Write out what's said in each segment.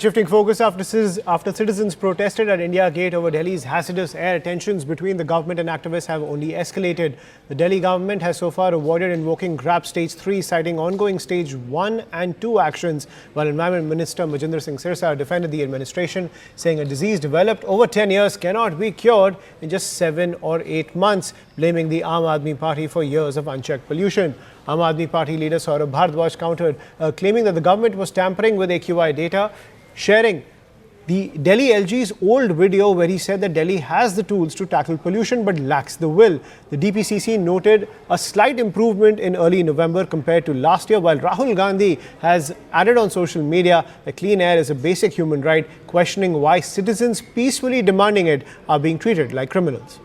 Shifting focus after citizens protested at India Gate over Delhi's hazardous air, tensions between the government and activists have only escalated. The Delhi government has so far avoided invoking GRAP Stage 3, citing ongoing Stage 1 and 2 actions, while Environment Minister Majinder Singh Sirsa defended the administration, saying a disease developed over 10 years cannot be cured in just 7 or 8 months, blaming the Aam Aadmi Party for years of unchecked pollution. Aam Aadmi Party leader Saurabh Bhardwaj countered, claiming that the government was tampering with AQI data, sharing the Delhi LG's old video where he said that Delhi has the tools to tackle pollution but lacks the will. The DPCC noted a slight improvement in early November compared to last year, while Rahul Gandhi has added on social media that clean air is a basic human right, questioning why citizens peacefully demanding it are being treated like criminals.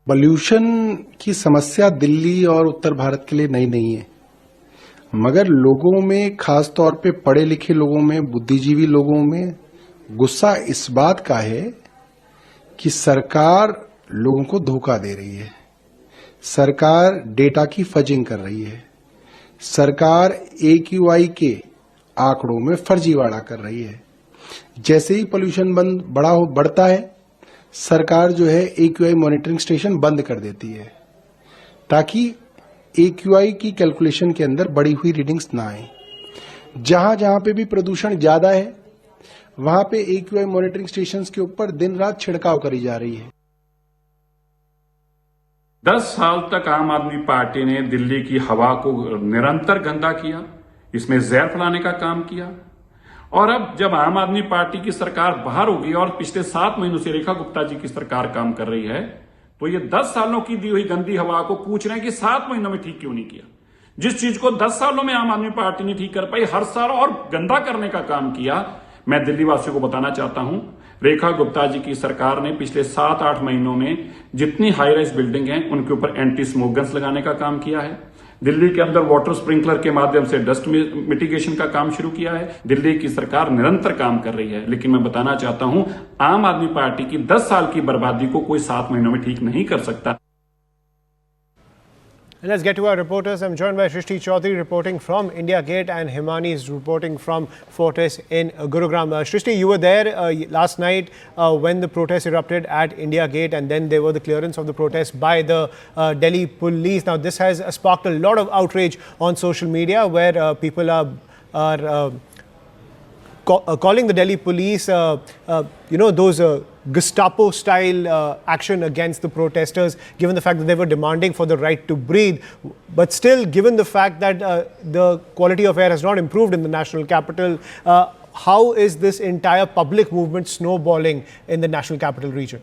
Pollution की समस्या दिल्ली और उत्तर भारत के लिए नई नहीं है, मगर लोगों में, खास तौर पे पढ़े लिखे लोगों में, बुद्धिजीवी लोगों में गुस्सा इस बात का है कि सरकार लोगों को धोखा दे रही है, सरकार डेटा की फजिंग कर रही है, सरकार AQI के आंकड़ों में फर्जीवाड़ा कर रही है। जैसे ही पोल्यूशन बढ़ता है, सरकार जो है AQI मॉनिटरिंग स्टेशन बंद कर देती है ताकि AQI की कैलकुलेशन के अंदर बढ़ी हुई रीडिंग्स ना आए। जहां जहां पे भी प्रदूषण ज्यादा है, वहां पे AQI मॉनिटरिंग स्टेशंस के ऊपर दिन रात छिड़काव करी जा रही है। 10 साल तक आम आदमी पार्टी ने दिल्ली की हवा को निरंतर गंदा किया, इसमें जहर फैलाने का काम किया, और अब जब आम आदमी पार्टी की सरकार बाहर होगी और पिछले 7 महीनों से रेखा गुप्ता जी की सरकार काम कर रही है, तो ये 10 सालों की दी हुई गंदी हवा को पूछ रहे हैं कि 7 महीनों में ठीक क्यों नहीं किया। जिस चीज को 10 सालों में आम आदमी पार्टी ने ठीक कर पाई, हर साल और गंदा करने का काम किया। मैं दिल्ली वासियों को बताना चाहता हूं, रेखा गुप्ता जी की सरकार ने पिछले 7-8 महीनों में जितनी हाई राइज बिल्डिंग हैं उनके ऊपर एंटी स्मोक गन्स लगाने का काम किया है। दिल्ली के अंदर वाटर स्प्रिंकलर के माध्यम से डस्ट मिटिगेशन का काम शुरू किया है। दिल्ली की सरकार निरंतर काम कर रही है, लेकिन मैं बताना चाहता हूं, आम आदमी पार्टी की 10 साल की बर्बादी को कोई 7 महीनों में ठीक नहीं कर सकता। Let's get to our reporters. I'm joined by Shrishti Chaudhary reporting from India Gate and Himani is reporting from Fortis in Gurugram. Shrishti, you were there last night when the protest erupted at India Gate, and then there were the clearance of the protest by the Delhi police. Now, this has sparked a lot of outrage on social media where people are calling the Delhi police, those Gestapo-style action against the protesters, given the fact that they were demanding for the right to breathe. But still, given the fact that the quality of air has not improved in the national capital, how is this entire public movement snowballing in the national capital region?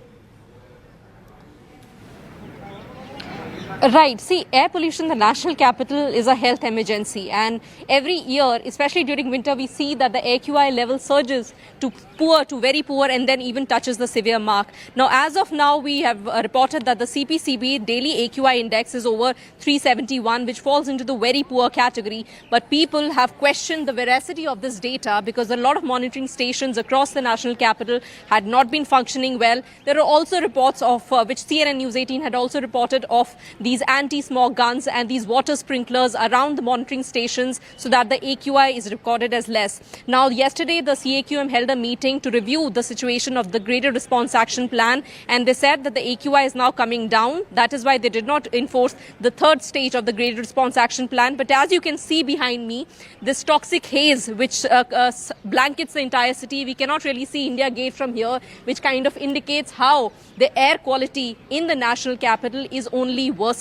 Right. See, air pollution in the national capital is a health emergency, and every year, especially during winter, we see that the AQI level surges to poor, to very poor, and then even touches the severe mark. Now, as of now, we have reported that the CPCB daily AQI index is over 371, which falls into the very poor category. But people have questioned the veracity of this data because a lot of monitoring stations across the national capital had not been functioning well. There are also reports of, which CNN News 18 had also reported of, these anti-smog guns and these water sprinklers around the monitoring stations so that the AQI is recorded as less. Now, yesterday, the CAQM held a meeting to review the situation of the Graded Response Action Plan, and they said that the AQI is now coming down. That is why they did not enforce the third stage of the Graded Response Action Plan. But as you can see behind me, this toxic haze which blankets the entire city, we cannot really see India Gate from here, which kind of indicates how the air quality in the national capital is only worsening.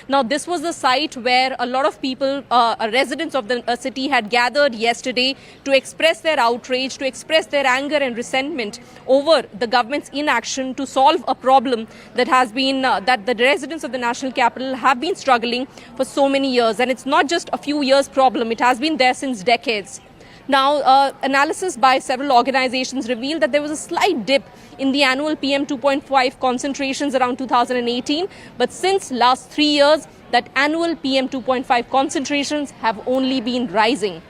Now, this was the site where a lot of people, residents of the city, had gathered yesterday to express their outrage, to express their anger and resentment over the government's inaction to solve a problem that has been, that the residents of the national capital have been struggling for so many years. And it's not just a few years problem, it has been there since decades. Now, analysis by several organizations revealed that there was a slight dip in the annual PM 2.5 concentrations around 2018. But since last 3 years, that annual PM 2.5 concentrations have only been rising.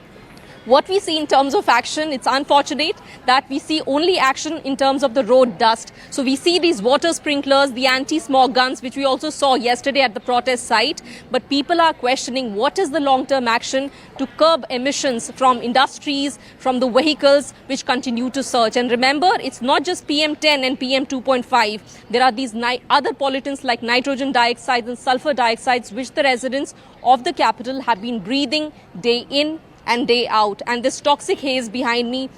what we see in terms of action, it's unfortunate that we see only action in terms of the road dust. So we see these water sprinklers, the anti-smog guns, which we also saw yesterday at the protest site. But people are questioning what is the long-term action to curb emissions from industries, from the vehicles which continue to surge. And remember, it's not just PM10 and PM2.5. There are these other pollutants like nitrogen dioxide and sulfur dioxides, which the residents of the capital have been breathing day in and day out. And this toxic haze behind me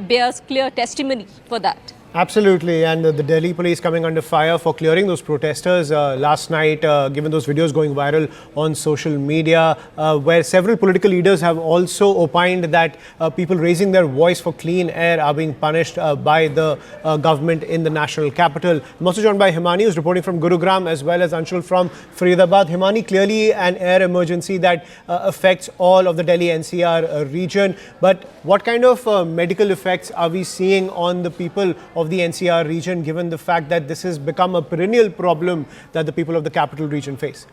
bears clear testimony for that. Absolutely, and the Delhi police coming under fire for clearing those protesters last night, given those videos going viral on social media, where several political leaders have also opined that people raising their voice for clean air are being punished by the government in the national capital. I'm also joined by Himani, who's reporting from Gurugram, as well as Anshul from Faridabad. Himani, clearly an air emergency that affects all of the Delhi NCR region, but what kind of medical effects are we seeing on the people of the NCR region, given the fact that this has become a perennial problem that the people of the capital region face?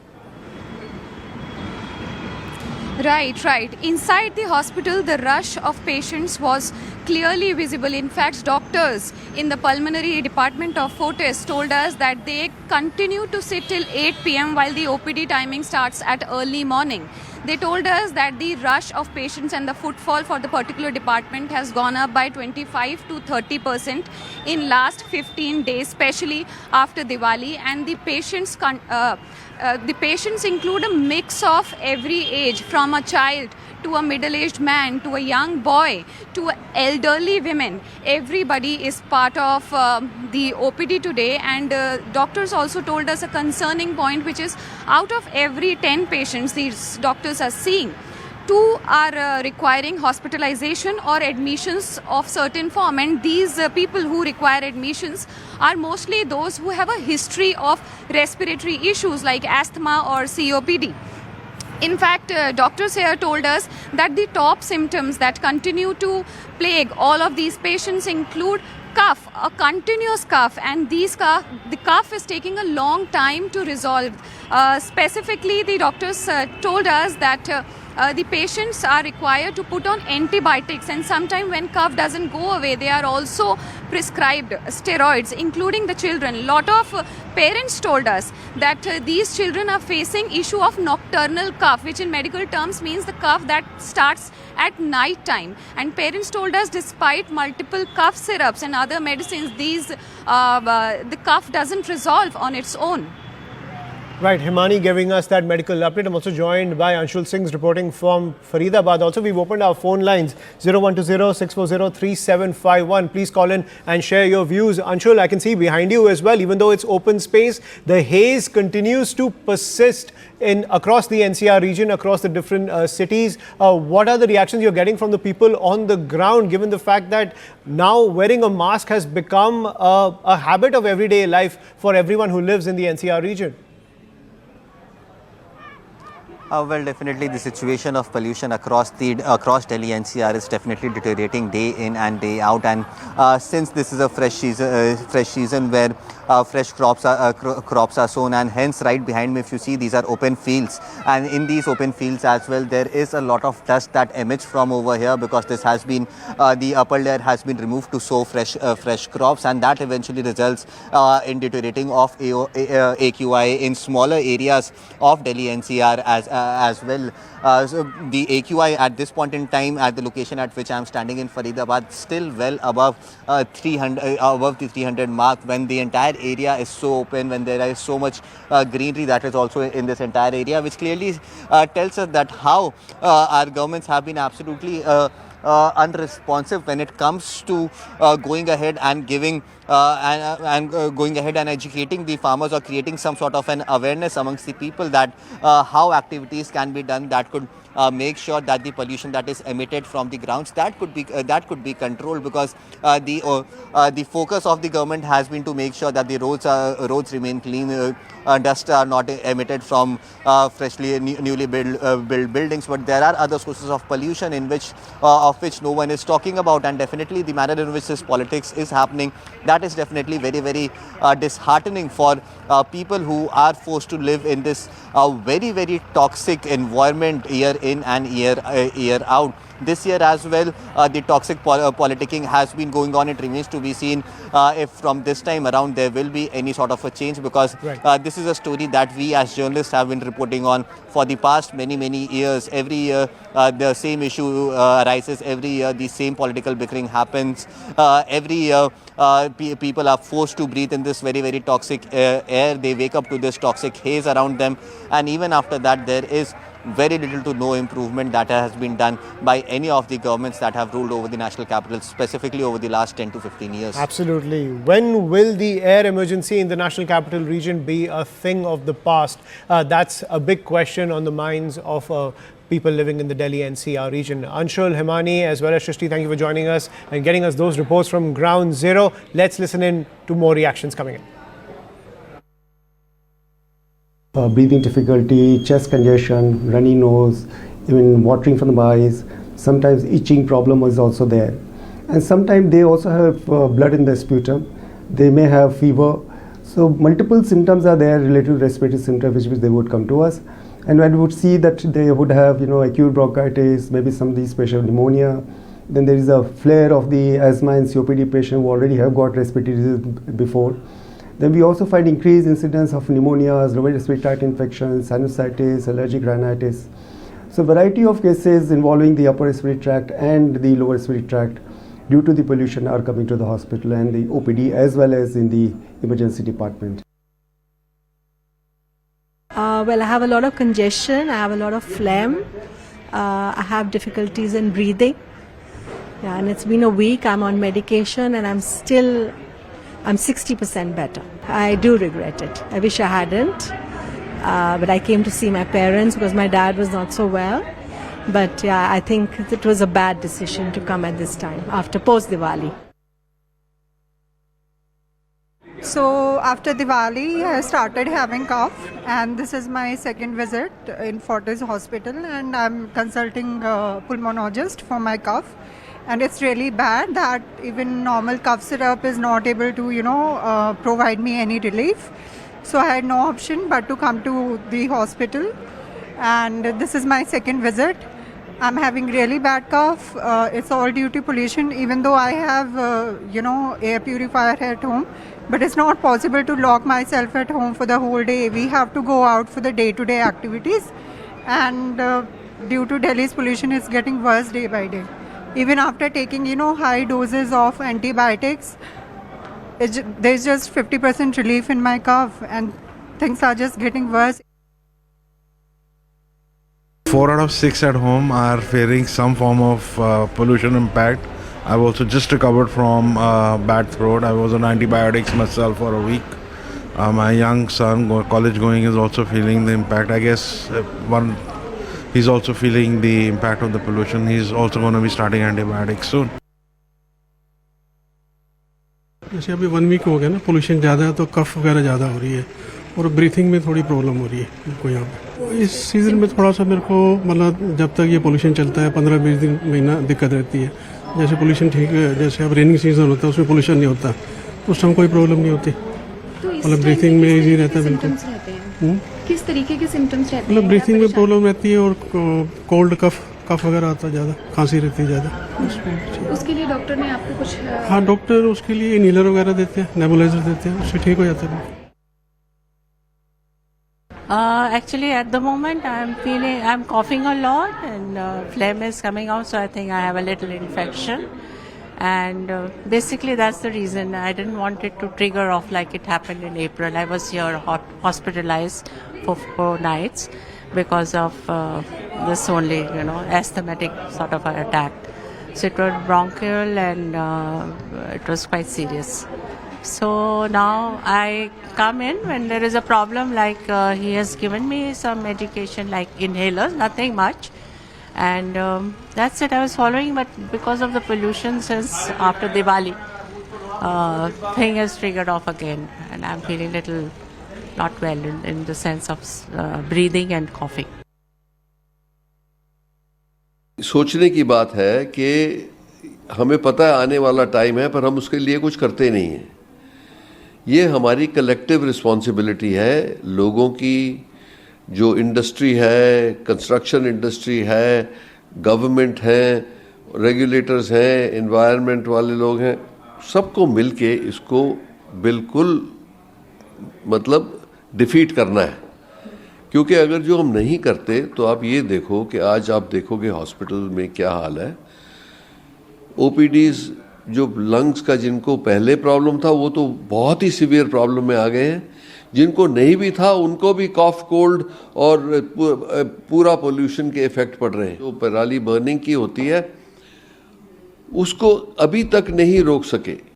Right. Inside the hospital, the rush of patients was clearly visible. In fact, doctors in the pulmonary department of Fortis told us that they continue to sit till 8 p.m. while the OPD timing starts at early morning. They told us that the rush of patients and the footfall for the particular department has gone up by 25 to 30% in last 15 days, especially after Diwali. And the patients include a mix of every age, from a child to a middle-aged man, to a young boy, to elderly women. Everybody is part of the OPD today, and doctors also told us a concerning point, which is out of every 10 patients these doctors are seeing, 2 are requiring hospitalization or admissions of certain form, and these people who require admissions are mostly those who have a history of respiratory issues like asthma or COPD. In fact, doctors here told us that the top symptoms that continue to plague all of these patients include cough, a continuous cough, and the cough is taking a long time to resolve. Specifically, the doctors told us that the patients are required to put on antibiotics, and sometimes when cough doesn't go away, they are also prescribed steroids, including the children. A lot of parents told us that these children are facing issue of nocturnal cough, which in medical terms means the cough that starts at night time. And parents told us despite multiple cough syrups and other medicines, the cough doesn't resolve on its own. Right, Himani giving us that medical update. I'm also joined by Anshul Singh reporting from Faridabad. Also, we've opened our phone lines 0120-640-3751. Please call in and share your views. Anshul, I can see behind you as well, even though it's open space, the haze continues to persist across the NCR region, across the different cities. What are the reactions you're getting from the people on the ground, given the fact that now wearing a mask has become a habit of everyday life for everyone who lives in the NCR region? Well, definitely the situation of pollution across Delhi NCR is definitely deteriorating day in and day out. And since this is a fresh season where fresh crops are sown, and hence right behind me, if you see, these are open fields, and in these open fields as well, there is a lot of dust that emits from over here, because this has been the upper layer has been removed to sow fresh crops, and that eventually results in deteriorating of AQI in smaller areas of Delhi NCR as well. So the AQI at this point in time, at the location at which I am standing in Faridabad, still well above 300, above the 300 mark, when the entire area is so open, when there is so much greenery that is also in this entire area, which clearly tells us that how our governments have been absolutely unresponsive when it comes to going ahead and giving going ahead and educating the farmers, or creating some sort of an awareness amongst the people that how activities can be done that could make sure that the pollution that is emitted from the grounds that could be controlled, because the focus of the government has been to make sure that the roads remain clean, dust are not emitted from freshly newly built buildings, but there are other sources of pollution of which no one is talking about. And definitely the manner in which this politics is happening, that is definitely very, very disheartening for people who are forced to live in this very, very toxic environment year in and year out. this year as well, the toxic politicking has been going on. It remains to be seen if from this time around there will be any sort of a change, because this is a story that we as journalists have been reporting on for the past many years. Every year the same issue arises. Every year the same political bickering happens. Every year people are forced to breathe in this very toxic air. They wake up to this toxic haze around them, and even after that there is very little to no improvement that has been done by any of the governments that have ruled over the national capital, specifically over the last 10 to 15 years. Absolutely. When will the air emergency in the national capital region be a thing of the past? That's a big question on the minds of people living in the Delhi NCR region. Anshul, Himani, as well as Shrishti, thank you for joining us and getting us those reports from ground zero. Let's listen in to more reactions coming in. Breathing difficulty, chest congestion, runny nose, even watering from the eyes. Sometimes itching problem is also there. And sometimes they also have blood in the sputum. They may have fever. So multiple symptoms are there related to respiratory symptoms which they would come to us. And when we would see that they would have, acute bronchitis, maybe some of these special pneumonia. Then there is a flare of the asthma and COPD patient who already have got respiratory disease before. Then we also find increased incidence of pneumonias, lower respiratory tract infections, sinusitis, allergic rhinitis. So variety of cases involving the upper respiratory tract and the lower respiratory tract due to the pollution are coming to the hospital and the OPD as well as in the emergency department. Well, I have a lot of congestion, I have a lot of phlegm, I have difficulties in breathing. Yeah, and it's been a week, I'm on medication and I'm 60% better. I do regret it. I wish I hadn't. But I came to see my parents because my dad was not so well. But yeah, I think it was a bad decision to come at this time, after post-Diwali. So after Diwali, I started having cough, and this is my second visit in Fortis Hospital, and I'm consulting a pulmonologist for my cough. And it's really bad that even normal cough syrup is not able to, provide me any relief. So I had no option but to come to the hospital. And this is my second visit. I'm having really bad cough. It's all due to pollution, even though I have, air purifier at home. But it's not possible to lock myself at home for the whole day. We have to go out for the day-to-day activities. And due to Delhi's pollution, it's getting worse day by day. Even after taking, high doses of antibiotics, there's just 50% relief in my cough and things are just getting worse. 4 out of 6 at home are fearing some form of pollution impact. I've also just recovered from bad throat. I was on antibiotics myself for a week. My young son, college going, is also feeling the impact. I guess he's also feeling the impact of the pollution. He's also going to be starting antibiotics soon. जैसे अभी 1 week हो गया ना, pollution ज़्यादा है तो कफ वगैरह ज़्यादा हो रही है और ब्रीथिंग में थोड़ी प्रॉब्लम हो रही है मेरे को यहाँ पे। इस सीज़न में थोड़ा सा मेरे को मतलब जब तक ये पोल्यूशन चलता है 15-20 दिन महीना दिक्कत रहती है। जैसे पोल्यूशन ठीक है, जैसे अब रेनिंग सीजन होता है उसमें पोल्यूशन नहीं होता, उस टाइम कोई प्रॉब्लम नहीं होती, मतलब ब्रीथिंग में ईजी रहता है बिल्कुल। किस तरीके के सिम्टम्स रहते हैं? मतलब ब्रीथिंग में प्रॉब्लम रहती है और कोल्ड कफ वगैरह आता है ज़्यादा, खांसी रहती है ज़्यादा। उसके लिए डॉक्टर ने आपको कुछ? हाँ, डॉक्टर उसके लिए इनहेलर वगैरह देते हैं, नेबुलाइजर देते हैं, उससे ठीक हो जाता है। Actually, at the moment, I'm coughing a lot and phlegm is coming out, so I think I have a little infection. And basically, that's the reason. I didn't want it to trigger off like it happened in April. I was here hospitalized for 4 nights because of this only, asthmatic sort of an attack. So it was bronchial and it was quite serious. So now I come in when there is a problem, like he has given me some medication like inhalers, nothing much. And that's it, I was following, but because of the pollution since after Diwali, thing has triggered off again. And I'm feeling little not well in the sense of breathing and coughing. सोचने की बात है कि हमें पता है आने वाला टाइम है, पर हम उसके लिए कुछ करते नहीं हैं। ये हमारी कलेक्टिव रिस्पॉन्सिबिलिटी है। लोगों की जो इंडस्ट्री है, कंस्ट्रक्शन इंडस्ट्री है, गवर्नमेंट हैं, रेगुलेटर्स हैं, एनवायरनमेंट वाले लोग हैं, सबको मिलके इसको बिल्कुल मतलब डिफीट करना है। क्योंकि अगर जो हम नहीं करते तो आप ये देखो कि आज आप देखोगे हॉस्पिटल में क्या हाल है। ओपीडीज जो लंग्स का जिनको पहले प्रॉब्लम था वो तो बहुत ही सीवियर प्रॉब्लम में आ गए हैं, जिनको नहीं भी था उनको भी कॉफ, कोल्ड और पूरा पोल्यूशन के इफेक्ट पड़ रहे हैं। जो पराली बर्निंग की होती है उसको अभी तक नहीं रोक सके।